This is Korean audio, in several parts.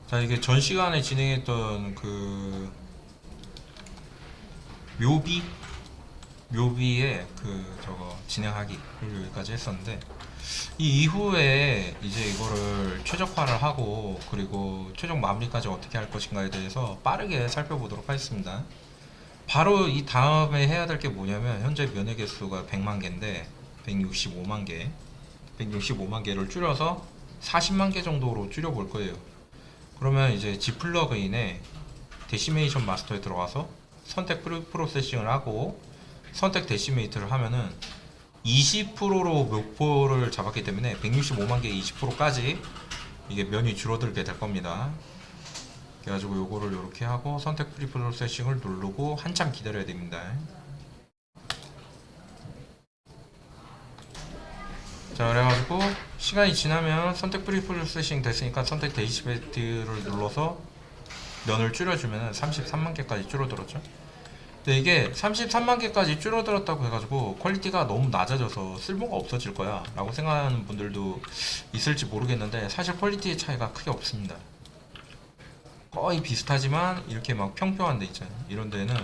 자, 이게 전 시간에 진행했던 그 묘비 묘비의 그 저거 진행하기를 여기까지 했었는데, 이 이후에 이제 이거를 최적화를 하고 그리고 최종 마무리까지 어떻게 할 것인가에 대해서 빠르게 살펴보도록 하겠습니다. 바로 이 다음에 해야 될 게 뭐냐면, 현재 면회 개수가 100만 개인데 165만 개 165만 개를 줄여서 40만 개 정도로 줄여볼 거예요. 그러면 이제 G 플러그인에 데시메이션 마스터에 들어가서 선택 프로세싱을 하고 선택 데시메이트를 하면은 20%로 목표를 잡았기 때문에 165만 개 20%까지 이게 면이 줄어들게 될 겁니다. 그래가지고 요거를 이렇게 하고 선택 프로세싱을 누르고 한참 기다려야 됩니다. 자, 그래가지고 시간이 지나면 선택 프로세싱 됐으니까 선택 데시메이트를 눌러서 면을 줄여주면 33만 개까지 줄어들었죠. 근데 이게 33만 개까지 줄어들었다고 해가지고 퀄리티가 너무 낮아져서 쓸모가 없어질 거야 라고 생각하는 분들도 있을지 모르겠는데, 사실 퀄리티의 차이가 크게 없습니다. 거의 비슷하지만 이렇게 막 평평한 데 있잖아요. 이런 데는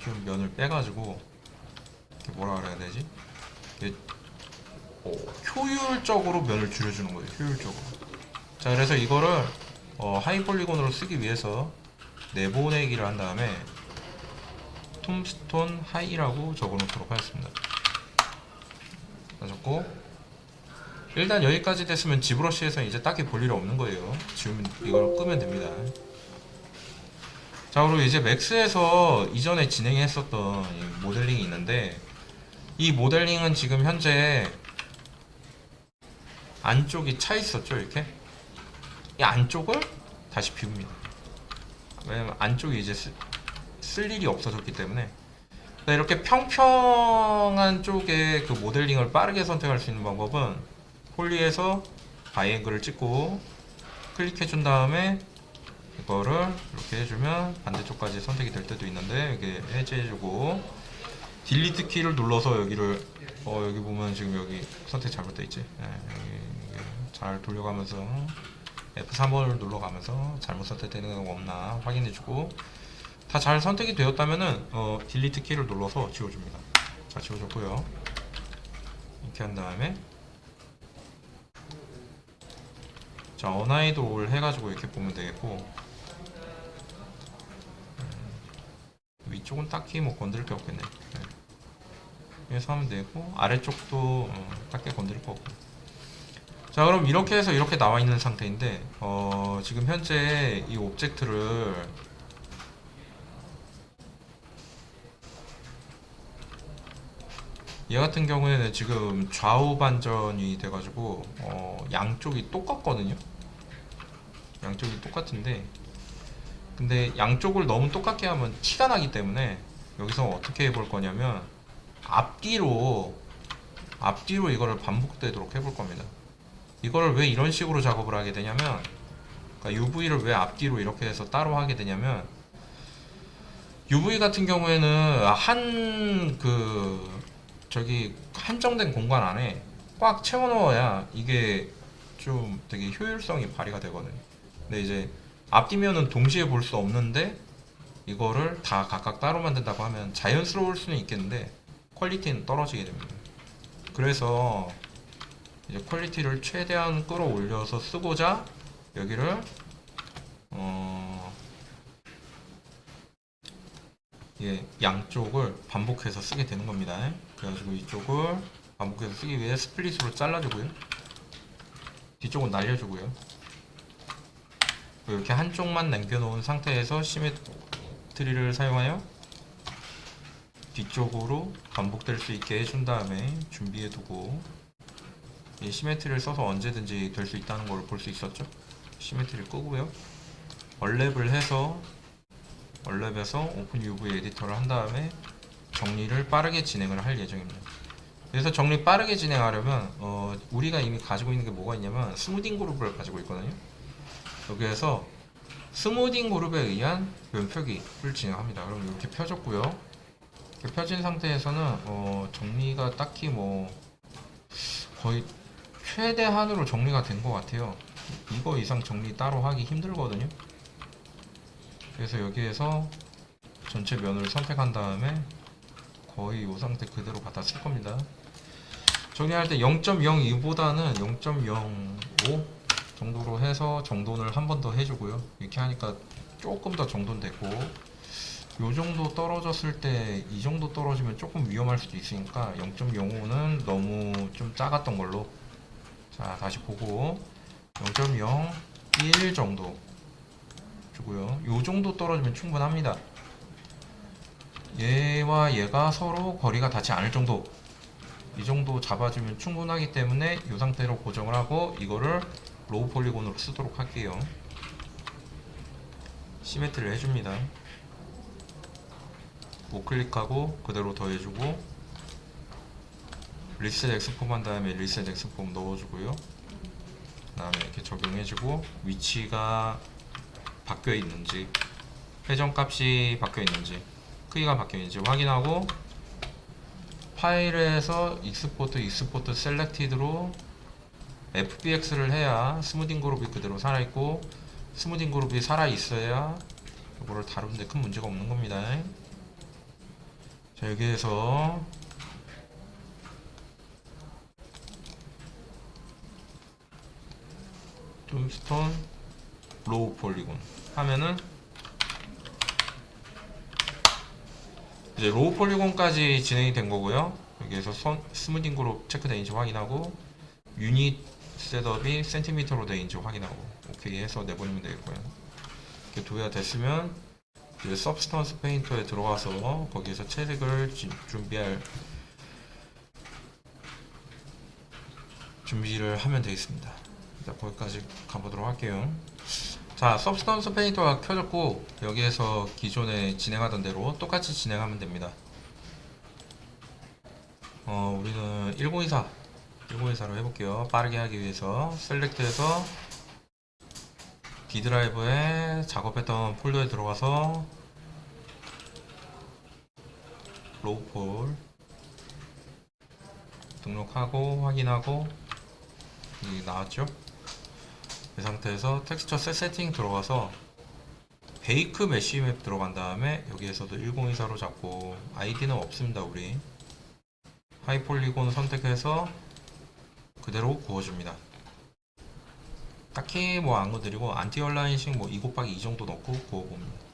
좀 면을 빼가지고 뭐라 그래야 되지? 효율적으로 면을 줄여주는 거예요. 효율적으로. 자, 그래서 이거를 하이 폴리곤으로 쓰기 위해서 내보내기를 한 다음에 톰스톤 하이라고 적어놓도록 하겠습니다. 적고, 일단 여기까지 됐으면 지브러시에서 이제 딱히 볼 일이 없는 거예요. 지금 이걸 끄면 됩니다. 자, 그리고 이제 맥스에서 이전에 진행했었던 이 모델링이 있는데, 이 모델링은 지금 현재 안쪽이 차 있었죠, 이렇게. 이 안쪽을 다시 비웁니다. 왜냐면 안쪽이 이제 쓸 일이 없어졌기 때문에. 이렇게 평평한 쪽에 그 모델링을 빠르게 선택할 수 있는 방법은 폴리에서 바이앵글을 찍고 클릭해 준 다음에 이거를 이렇게 해주면 반대쪽까지 선택이 될 때도 있는데, 이게 해제해주고 딜리트 키를 눌러서 여기를 여기 보면 지금 여기 선택 잘못되어 있지. 여기 잘 돌려가면서 F3번을 눌러가면서 잘못 선택되는 거 없나 확인해주고, 다 잘 선택이 되었다면은 딜리트 키를 눌러서 지워줍니다. 자, 지워졌고요. 이렇게 한 다음에 자, 어나이드 올 해가지고 이렇게 보면 되겠고, 위쪽은 딱히 뭐 건드릴 게 없겠네. 그래서 하면 되고, 아래쪽도 딱히 건드릴 거 없고. 자, 그럼 이렇게 해서 이렇게 나와 있는 상태인데, 지금 현재 이 오브젝트를 얘 같은 경우에는 지금 좌우 반전이 돼가지고 양쪽이 똑같거든요. 양쪽이 똑같은데, 근데 양쪽을 너무 똑같게 하면 티가 나기 때문에 여기서 어떻게 해볼 거냐면 앞뒤로 이거를 반복되도록 해볼 겁니다. 이거를 왜 이런 식으로 작업을 하게 되냐면, 그러니까 UV를 왜 앞뒤로 이렇게 해서 따로 하게 되냐면, UV 같은 경우에는 저기 한정된 공간 안에 꽉 채워 넣어야 이게 좀 되게 효율성이 발휘가 되거든요. 근데 이제 앞뒤면은 동시에 볼 수 없는데 이거를 다 각각 따로 만든다고 하면 자연스러울 수는 있겠는데 퀄리티는 떨어지게 됩니다. 그래서 이제 퀄리티를 최대한 끌어올려서 쓰고자 여기를 양쪽을 반복해서 쓰게 되는 겁니다. 그래가지고 이쪽을 반복해서 쓰기 위해 스플릿으로 잘라주고요. 뒤쪽은 날려주고요. 이렇게 한쪽만 남겨놓은 상태에서 시메트리를 사용하여 뒤쪽으로 반복될 수 있게 해준 다음에 준비해두고, 이 시메트리를 써서 언제든지 될 수 있다는 걸 볼 수 있었죠. 시메트리를 끄고요. 얼랩을 해서 얼랩에서 오픈 UV 에디터를 한 다음에 정리를 빠르게 진행을 할 예정입니다. 그래서 정리 빠르게 진행하려면 우리가 이미 가지고 있는 게 뭐가 있냐면 스무딩 그룹을 가지고 있거든요. 여기에서 스무딩 그룹에 의한 면표기를 진행합니다. 그럼 이렇게 펴졌고요. 이렇게 펴진 상태에서는 정리가 딱히 뭐 거의 최대한으로 정리가 된 것 같아요. 이거 이상 정리 따로 하기 힘들거든요. 그래서 여기에서 전체 면을 선택한 다음에 거의 이 상태 그대로 갖다 쓸 겁니다. 정리할 때 0.02보다는 0.05 정도로 해서 정돈을 한 번 더 해주고요. 이렇게 하니까 조금 더 정돈되고, 요 정도 떨어졌을 때 이 정도 떨어지면 조금 위험할 수도 있으니까 0.05는 너무 좀 작았던 걸로. 자, 다시 보고 0.01 정도 주고요. 요 정도 떨어지면 충분합니다. 얘와 얘가 서로 거리가 닿지 않을 정도, 이 정도 잡아주면 충분하기 때문에 이 상태로 고정을 하고 이거를 로우 폴리곤으로 쓰도록 할게요. 시메트리를 해줍니다. 우클릭하고 그대로 더해주고, 리셋 엑스폼 한 다음에 리셋 엑스폼 넣어주고요. 그 다음에 이렇게 적용해주고, 위치가 바뀌어 있는지, 회전값이 바뀌어 있는지, 크기가 바뀌어 있는지 확인하고, 파일에서 익스포트 셀렉티드로 FBX를 해야 스무딩 그룹이 그대로 살아있고, 스무딩 그룹이 살아있어야 이거를 다루는데 큰 문제가 없는 겁니다. 자, 여기에서 툼스톤 로우 폴리곤 하면은 이제 로우 폴리곤까지 진행이 된 거고요. 여기에서 스무딩 그룹 체크되는지 확인하고, 유닛 셋업이 센티미터로 되는지 확인하고 오케이 해서 내보내면 되겠고요. 이렇게 두 개가 됐으면 이제 서브스턴스 페인터에 들어가서 거기에서 채색을 준비를 하면 되겠습니다. 자, 거기까지 가보도록 할게요. 자, 서브스턴스 페인터가 켜졌고, 여기에서 기존에 진행하던 대로 똑같이 진행하면 됩니다. 우리는 1024로 해볼게요. 빠르게 하기 위해서 셀렉트해서 D 드라이브에 작업했던 폴더에 들어가서 로우 폴 등록하고 확인하고, 여기 나왔죠? 이 상태에서 텍스처 셋 세팅 들어가서 베이크 메쉬 맵 들어간 다음에 여기에서도 1024로 잡고, 아이디는 없습니다. 우리 하이 폴리곤 선택해서 그대로 구워줍니다. 딱히 뭐 안 건드리고 안티 얼라인식 뭐 2 곱하기 2 정도 넣고 구워봅니다.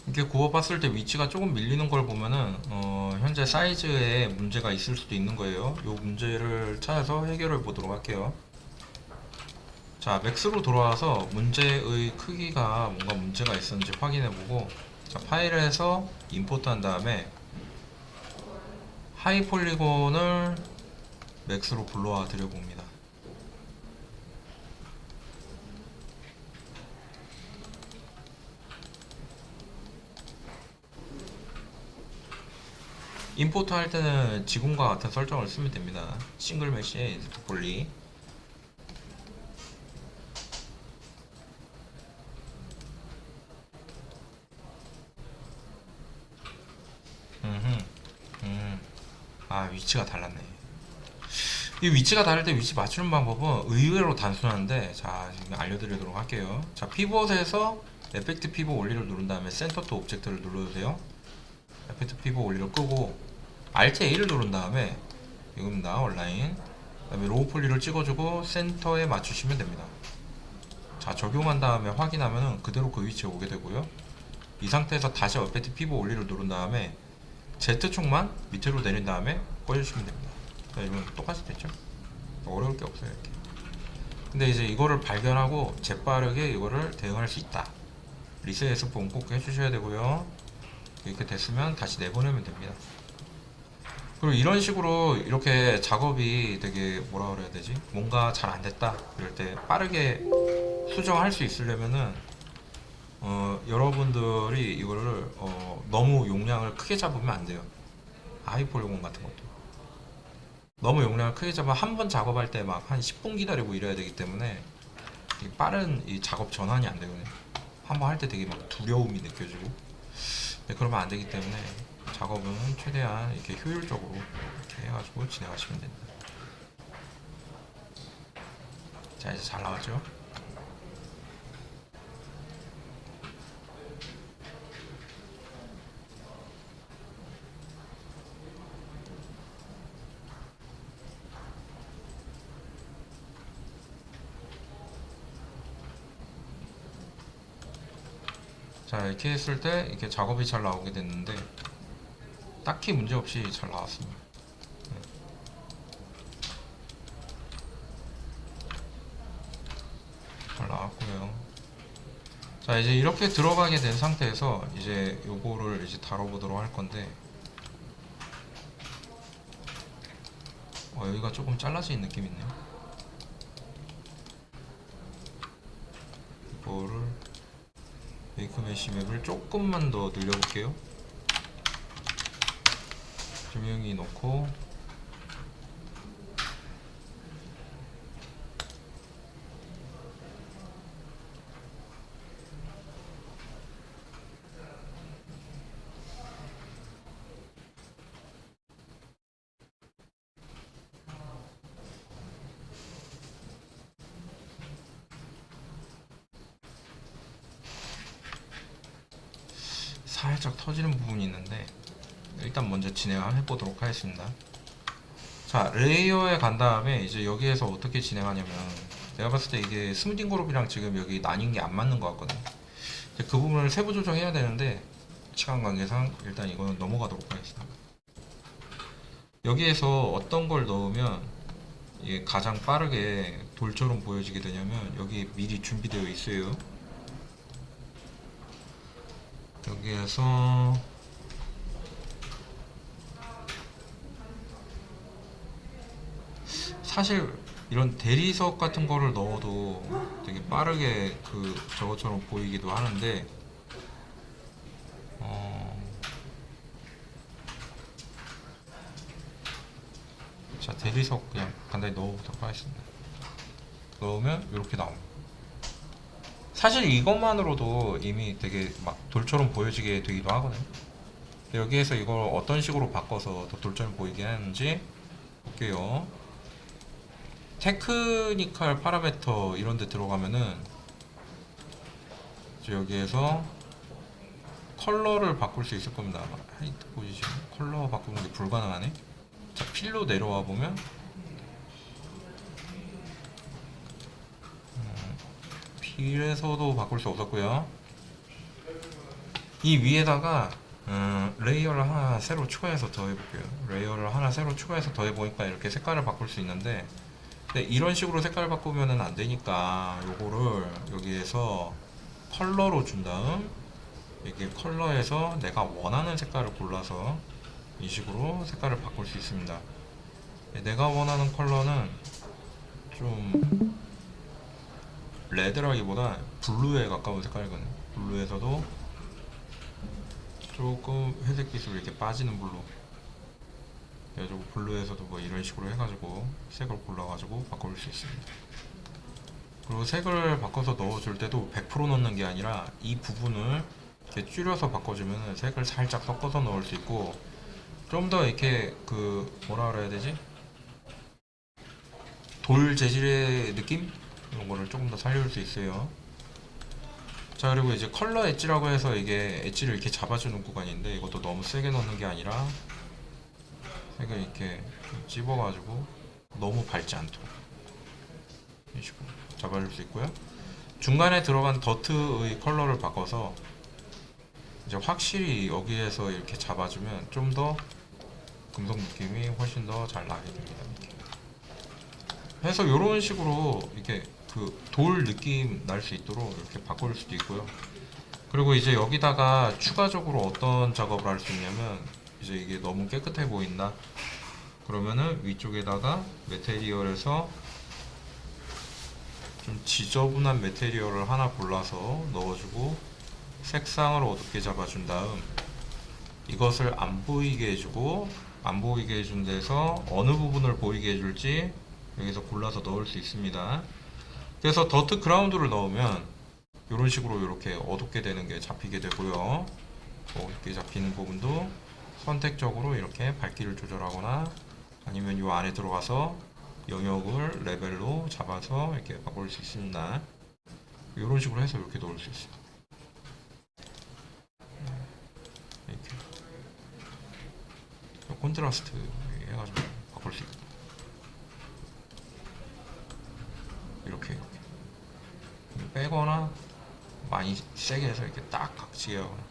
이렇게 구워봤을 때 위치가 조금 밀리는 걸 보면은 현재 사이즈에 문제가 있을 수도 있는 거예요. 이 문제를 찾아서 해결해 보도록 할게요. 자, 맥스로 돌아와서 문제의 크기가 뭔가 문제가 있었는지 확인해 보고, 자, 파일에서 임포트 한 다음에 하이 폴리곤을 맥스로 불러와 드려 봅니다. 임포트 할 때는 지금과 같은 설정을 쓰면 됩니다. 싱글 메시에 폴리. 아, 위치가 달랐네. 이 위치가 다를 때 위치 맞추는 방법은 의외로 단순한데, 자, 지금 알려드리도록 할게요. 자, 피벗에서 에펙트 피벗 원리를 누른 다음에 센터 투 오브젝트를 눌러주세요. 에펙트 피벗 원리를 끄고 Alt A를 누른 다음에 이겁니다. 온라인. 그 다음에 로우 폴리를 찍어주고 센터에 맞추시면 됩니다. 자, 적용한 다음에 확인하면 그대로 그 위치에 오게 되고요. 이 상태에서 다시 에펙트 피벗 원리를 누른 다음에 Z축만 밑으로 내린 다음에 꺼주시면 됩니다. 이러면 똑같이 됐죠? 어려울 게 없어요, 이렇게. 근데 이제 이거를 발견하고 재빠르게 이거를 대응할 수 있다. 리셋 엑스폼 꼭 해주셔야 되고요. 이렇게 됐으면 다시 내보내면 됩니다. 그리고 이런 식으로 이렇게 작업이 되게 뭐라 그래야 되지? 뭔가 잘 안 됐다 이럴 때 빠르게 수정할 수 있으려면은 여러분들이 이거를 너무 용량을 크게 잡으면 안 돼요. 하이폴리곤 같은 것도. 너무 용량을 크게 잡아 한 번 작업할 때 막 한 10분 기다리고 이래야 되기 때문에 이 빠른 이 작업 전환이 안 되거든요. 한 번 할 때 되게 막 두려움이 느껴지고. 네, 그러면 안 되기 때문에 작업은 최대한 이렇게 효율적으로 이렇게 해가지고 진행하시면 됩니다. 자, 이제 잘 나왔죠? 자, 이렇게 했을 때 이렇게 작업이 잘 나오게 됐는데 딱히 문제 없이 잘 나왔습니다. 네, 잘 나왔고요. 자, 이제 이렇게 들어가게 된 상태에서 이제 요거를 이제 다뤄보도록 할 건데, 여기가 조금 잘라진 느낌이 있네요. 이거를 메이크 메쉬 맵을 조금만 더 늘려볼게요. 조명이 넣고, 살짝 터지는 부분이 있는데 일단 먼저 진행해 보도록 하겠습니다. 자, 레이어에 간 다음에 이제 여기에서 어떻게 진행하냐면, 내가 봤을 때 이게 스무딩 그룹이랑 지금 여기 나뉜 게 안 맞는 것 같거든. 이제 그 부분을 세부 조정해야 되는데 시간 관계상 일단 이거는 넘어가도록 하겠습니다. 여기에서 어떤 걸 넣으면 이게 가장 빠르게 돌처럼 보여지게 되냐면, 여기 미리 준비되어 있어요. 여기에서 사실 이런 대리석 같은 거를 넣어도 되게 빠르게 그 저것처럼 보이기도 하는데, 어, 자, 대리석 그냥 간단히 넣어보도록 하겠습니다. 넣으면 이렇게 나옵니다. 사실 이것만으로도 이미 되게 막 돌처럼 보여지게 되기도 하거든요. 여기에서 이걸 어떤 식으로 바꿔서 더 돌처럼 보이게 하는지 볼게요. 테크니컬 파라메터 이런 데 들어가면은 여기에서 컬러를 바꿀 수 있을 겁니다. 하이트 포지션 컬러 바꾸는 게 불가능하네. 자, 필로 내려와 보면 필에서도 바꿀 수 없었고요. 이 위에다가 레이어를 하나 새로 추가해서 더 해볼게요. 레이어를 하나 새로 추가해서 더 해보니까 이렇게 색깔을 바꿀 수 있는데, 근데 이런 식으로 색깔 바꾸면은 안 되니까 요거를 여기에서 컬러로 준 다음, 이게 컬러에서 내가 원하는 색깔을 골라서 이 식으로 색깔을 바꿀 수 있습니다. 내가 원하는 컬러는 좀 레드라기보다 블루에 가까운 색깔이거든요. 블루에서도 조금 회색 빛으로 이렇게 빠지는 블루. 그래가지고 블루에서도 뭐 이런 식으로 해가지고 색을 골라가지고 바꿀 수 있습니다. 그리고 색을 바꿔서 넣어줄 때도 100% 넣는 게 아니라 이 부분을 이렇게 줄여서 바꿔주면 색을 살짝 섞어서 넣을 수 있고, 좀 더 이렇게 그 뭐라 그래야 되지? 돌 재질의 느낌? 이런 거를 조금 더 살릴 수 있어요. 자, 그리고 이제 컬러 엣지라고 해서 이게 엣지를 이렇게 잡아주는 구간인데, 이것도 너무 세게 넣는 게 아니라 색을 이렇게 좀 찝어가지고 너무 밝지 않도록 이런 식으로 잡아줄 수 있고요. 중간에 들어간 더트의 컬러를 바꿔서 이제 확실히 여기에서 이렇게 잡아주면 좀 더 금속 느낌이 훨씬 더 잘 나게 됩니다. 이렇게 해서 이런 식으로 이렇게 그 돌 느낌 날 수 있도록 이렇게 바꿀 수도 있고요. 그리고 이제 여기다가 추가적으로 어떤 작업을 할 수 있냐면, 이제 이게 너무 깨끗해 보인다 그러면은 위쪽에다가 메테리얼에서 좀 지저분한 메테리얼을 하나 골라서 넣어주고 색상을 어둡게 잡아준 다음 이것을 안 보이게 해주고 안 보이게 해준 데서 어느 부분을 보이게 해줄지 여기서 골라서 넣을 수 있습니다. 그래서 더트 그라운드를 넣으면 이런 식으로 이렇게 어둡게 되는 게 잡히게 되고요. 어둡게 잡히는 부분도 선택적으로 이렇게 밝기를 조절하거나 아니면 이 안에 들어가서 영역을 레벨로 잡아서 이렇게 바꿀 수 있습니다. 이런 식으로 해서 이렇게 넣을 수 있어요. 이렇게 콘트라스트 해가지고 바꿀 수 있고 이렇게 빼거나 많이 세게 해서 이렇게 딱 각지게 하거나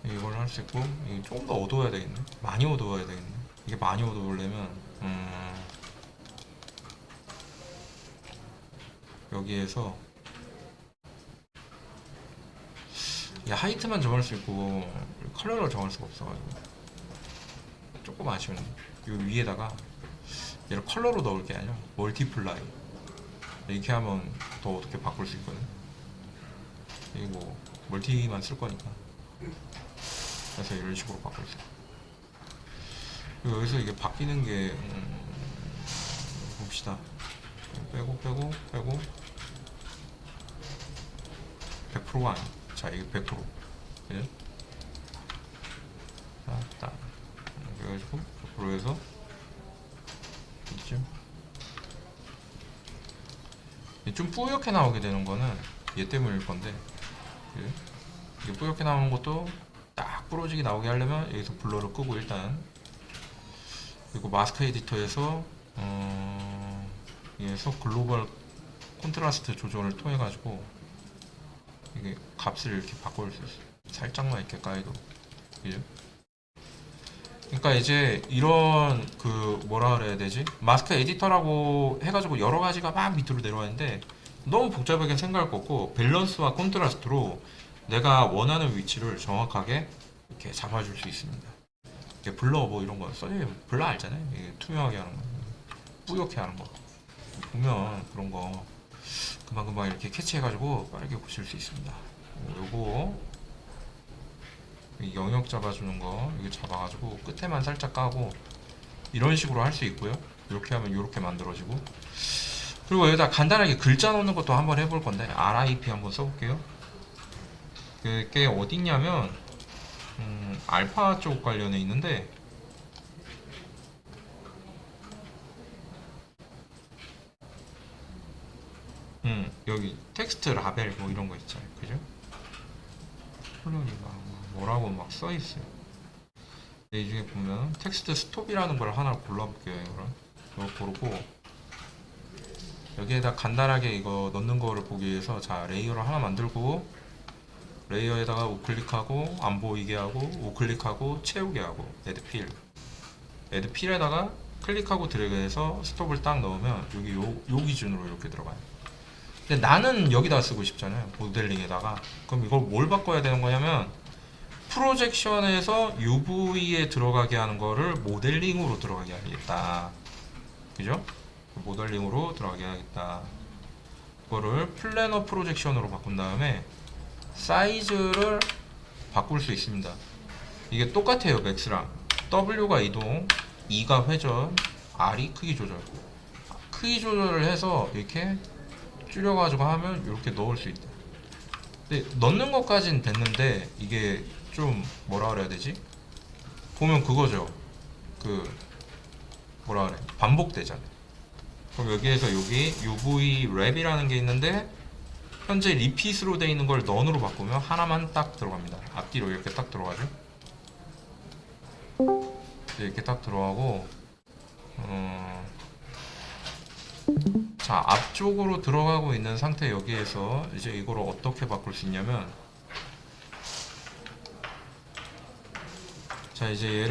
이걸 할 수 있고 이게 조금 더 어두워야 되겠네. 많이 어두워야 되겠네. 이게 많이 어두우려면 여기에서 이 하이트만 정할 수 있고 컬러를 정할 수가 없어가지고 조금 아쉬운데 이 위에다가 얘를 컬러로 넣을 게 아니라 멀티플라이 이렇게 하면 더 어떻게 바꿀 수 있거든. 이게 뭐 멀티만 쓸 거니까 그래서 이런 식으로 바꿀 수 있어. 그리고 여기서 이게 바뀌는 게 봅시다. 빼고 100%가 아니. 자 이게 100%. 그죠? 자, 딱 그래가지고 100%에서 이쯤. 좀 뿌옇게 나오게 되는 거는 얘 때문일 건데, 그죠? 이게 뿌옇게 나오는 것도 딱 부러지게 나오게 하려면 여기서 블러를 끄고 일단 그리고 마스크 에디터에서 여기서 글로벌 콘트라스트 조정을 통해 가지고 이게 값을 이렇게 바꿀 수 있어요. 살짝만 이렇게 까이도. 그죠? 그러니까 이제 이런 그 뭐라 그래야 되지? 마스크 에디터라고 해가지고 여러 가지가 막 밑으로 내려와 있는데 너무 복잡하게 생각할 거 없고 밸런스와 콘트라스트로 내가 원하는 위치를 정확하게 이렇게 잡아줄 수 있습니다. 이게 블러 뭐 이런 거 써요. 블러 알잖아요. 이게 투명하게 하는 거, 뿌옇게 하는 거. 보면 그런 거 금방금방 이렇게 캐치해가지고 빠르게 보실 수 있습니다. 요거 영역 잡아주는 거 이게 잡아가지고 끝에만 살짝 까고 이런 식으로 할 수 있고요. 이렇게 하면 이렇게 만들어지고 그리고 여기다 간단하게 글자 넣는 것도 한번 해볼 건데 RIP 한번 써볼게요. 그게 어딨냐면 알파 쪽 관련해 있는데 여기 텍스트 라벨 뭐 이런 거 있잖아요. 그죠? 콜론이 뭐라고 막 써있어요. 이 중에 보면 텍스트 스톱이라는 걸 하나 골라볼게요. 이걸 고르고 여기에다 간단하게 이거 넣는 거를 보기 위해서 자 레이어를 하나 만들고 레이어에다가 우클릭하고 안 보이게 하고 우클릭하고 채우게 하고 애드 필에다가 클릭하고 드래그해서 스톱을 딱 넣으면 여기 요 기준으로 이렇게 들어가요. 근데 나는 여기다 쓰고 싶잖아요. 모델링에다가. 그럼 이걸 뭘 바꿔야 되는 거냐면 프로젝션에서 UV에 들어가게 하는 거를 모델링으로 들어가게 하겠다. 그죠? 모델링으로 들어가게 하겠다. 그거를 플래너 프로젝션으로 바꾼 다음에 사이즈를 바꿀 수 있습니다. 이게 똑같아요. 맥스랑 W가 이동, E가 회전, R이 크기 조절. 크기 조절을 해서 이렇게 줄여가지고 하면 이렇게 넣을 수 있다. 근데 넣는 것까지는 됐는데 이게 좀 뭐라 그래야 되지? 보면 그거죠. 그 뭐라 그래? 반복되잖아요. 그럼 여기에서 여기 UV 랩이라는 게 있는데 현재 리핏으로 되어 있는 걸 넌으로 바꾸면 하나만 딱 들어갑니다. 앞뒤로 이렇게 딱 들어가죠. 이렇게 딱 들어가고 자 앞쪽으로 들어가고 있는 상태 여기에서 이제 이거를 어떻게 바꿀 수 있냐면 자 이제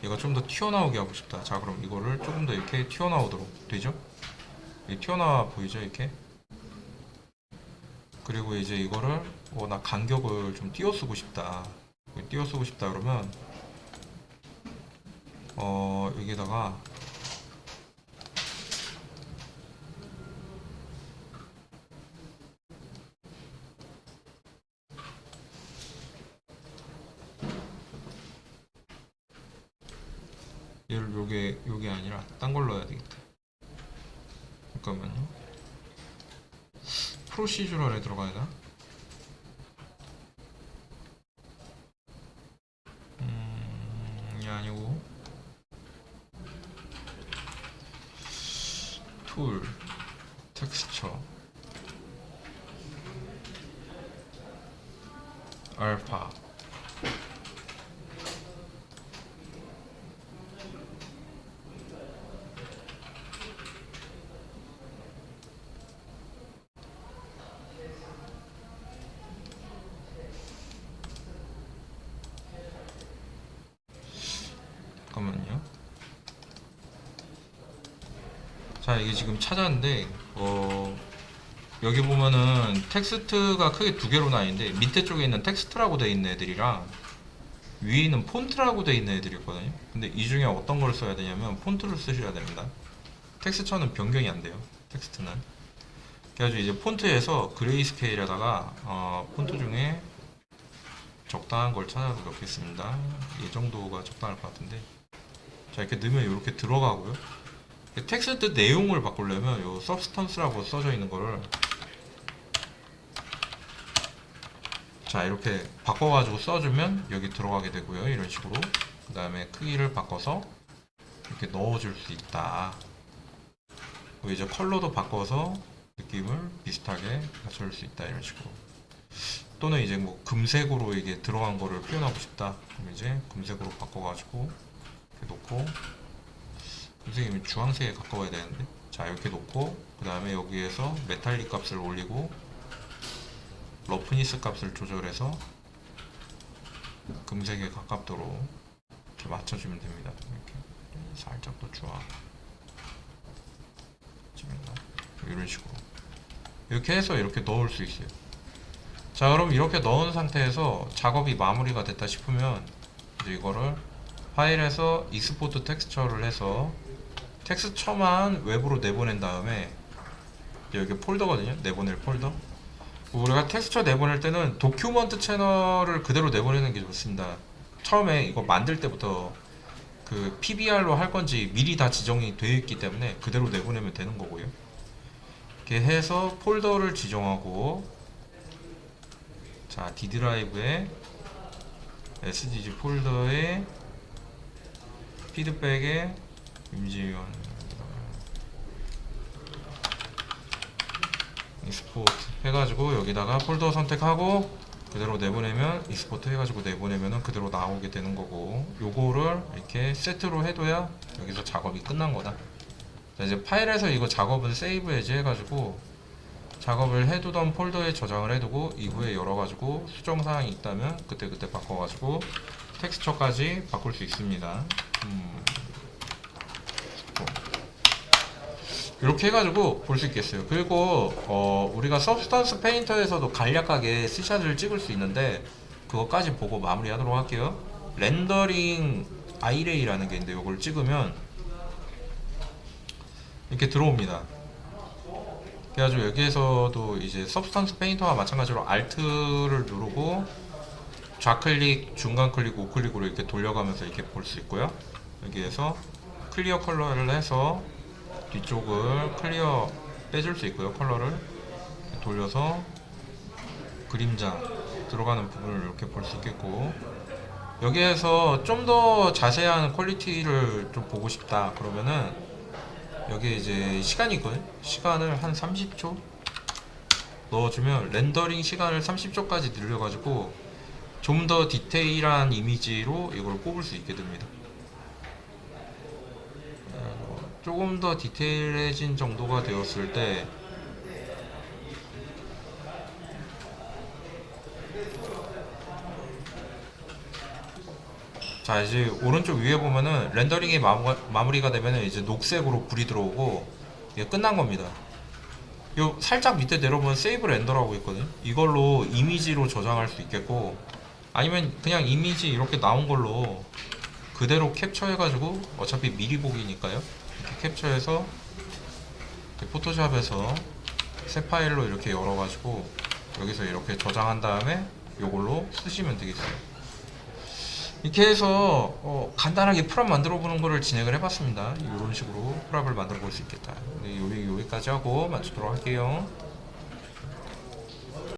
얘가 좀 더 튀어나오게 하고 싶다. 자 그럼 이거를 조금 더 이렇게 튀어나오도록 되죠? 튀어나와 보이죠 이렇게? 그리고 이제 이거를 나 간격을 좀 띄어쓰고 싶다. 띄어쓰고 싶다 그러면 여기다가 얘를 요게 아니라 딴 걸로 해야 되겠다. 잠깐만요. 프로시저럴에 들어가야 되나? 이게 아니고 툴 텍스처 알파 잠깐만요. 자, 이게 지금 찾았는데 여기 보면은 텍스트가 크게 두 개로 나뉘는데 밑에 쪽에 있는 텍스트라고 되어 있는 애들이랑 위에 있는 폰트라고 되어 있는 애들이 있거든요. 근데 이 중에 어떤 걸 써야 되냐면 폰트를 쓰셔야 됩니다. 텍스처는 변경이 안 돼요. 텍스트는. 그래가지고 이제 폰트에서 그레이스케일에다가 폰트 중에 적당한 걸 찾아서 넣겠습니다. 이 정도가 적당할 것 같은데, 자, 이렇게 넣으면 이렇게 들어가고요. 텍스트 내용을 바꾸려면 요 substance라고 써져 있는 거를 자, 이렇게 바꿔가지고 써주면 여기 들어가게 되고요. 이런 식으로. 그 다음에 크기를 바꿔서 이렇게 넣어줄 수 있다. 그리고 이제 컬러도 바꿔서 느낌을 비슷하게 맞춰줄 수 있다. 이런 식으로. 또는 이제 뭐 금색으로 이게 들어간 거를 표현하고 싶다. 그럼 이제 금색으로 바꿔가지고 이렇게 놓고, 금색이면 주황색에 가까워야 되는데, 자, 이렇게 놓고, 그 다음에 여기에서 메탈릭 값을 올리고 러프니스 값을 조절해서 금색에 가깝도록 이렇게 맞춰주면 됩니다. 이렇게 살짝 더 주황 이런 식으로 이렇게 해서 이렇게 넣을 수 있어요. 자, 그럼 이렇게 넣은 상태에서 작업이 마무리가 됐다 싶으면 이제 이거를 파일에서 익스포트 텍스처를 해서 텍스처만 외부로 내보낸 다음에 여기 폴더거든요. 내보낼 폴더. 우리가 텍스처 내보낼 때는 도큐먼트 채널을 그대로 내보내는 게 좋습니다. 처음에 이거 만들 때부터 그 PBR로 할 건지 미리 다 지정이 되어 있기 때문에 그대로 내보내면 되는 거고요. 이렇게 해서 폴더를 지정하고, 자, D 드라이브에 SDG 폴더에 피드백에 임지원 익스포트 해가지고 여기다가 폴더 선택하고 그대로 내보내면, 익스포트 해가지고 내보내면은 그대로 나오게 되는 거고, 요거를 이렇게 세트로 해둬야 여기서 작업이 끝난 거다. 자, 이제 파일에서 이거 작업은 세이브 해제 해가지고 작업을 해두던 폴더에 저장을 해두고 이후에 열어가지고 수정사항이 있다면 그때그때 바꿔가지고 텍스처까지 바꿀 수 있습니다. 이렇게 해가지고 볼 수 있겠어요. 그리고 우리가 서브스턴스 페인터에서도 간략하게 스샷을 찍을 수 있는데 그것까지 보고 마무리하도록 할게요. 렌더링 아이레이라는 게 있는데 이걸 찍으면 이렇게 들어옵니다. 그래가지고 여기에서도 이제 서브스턴스 페인터와 마찬가지로 Alt를 누르고 좌클릭, 중간클릭, 우클릭으로 이렇게 돌려가면서 이렇게 볼 수 있고요. 여기에서 클리어 컬러를 해서 뒤쪽을 클리어 빼줄 수 있고요. 컬러를 돌려서 그림자 들어가는 부분을 이렇게 볼 수 있겠고, 여기에서 좀 더 자세한 퀄리티를 좀 보고 싶다 그러면은 여기에 이제 시간이 있거든요. 시간을 한 30초 넣어주면 렌더링 시간을 30초까지 늘려가지고 좀 더 디테일한 이미지로 이걸 뽑을 수 있게 됩니다. 조금 더 디테일해진 정도가 되었을 때 자, 이제 오른쪽 위에 보면은 렌더링이 마무리가 되면은 이제 녹색으로 불이 들어오고 이게 끝난 겁니다. 요 살짝 밑에 내려보면 세이브 렌더라고 있거든요. 이걸로 이미지로 저장할 수 있겠고, 아니면 그냥 이미지 이렇게 나온 걸로 그대로 캡처해가지고, 어차피 미리 보기니까요. 이렇게 캡처해서 포토샵에서 새 파일로 이렇게 열어가지고 여기서 이렇게 저장한 다음에 요걸로 쓰시면 되겠어요. 이렇게 해서 간단하게 프랍 만들어 보는 거를 진행을 해봤습니다. 이런 식으로 프랍을 만들어 볼 수 있겠다. 네, 여기까지 하고 마치도록 할게요.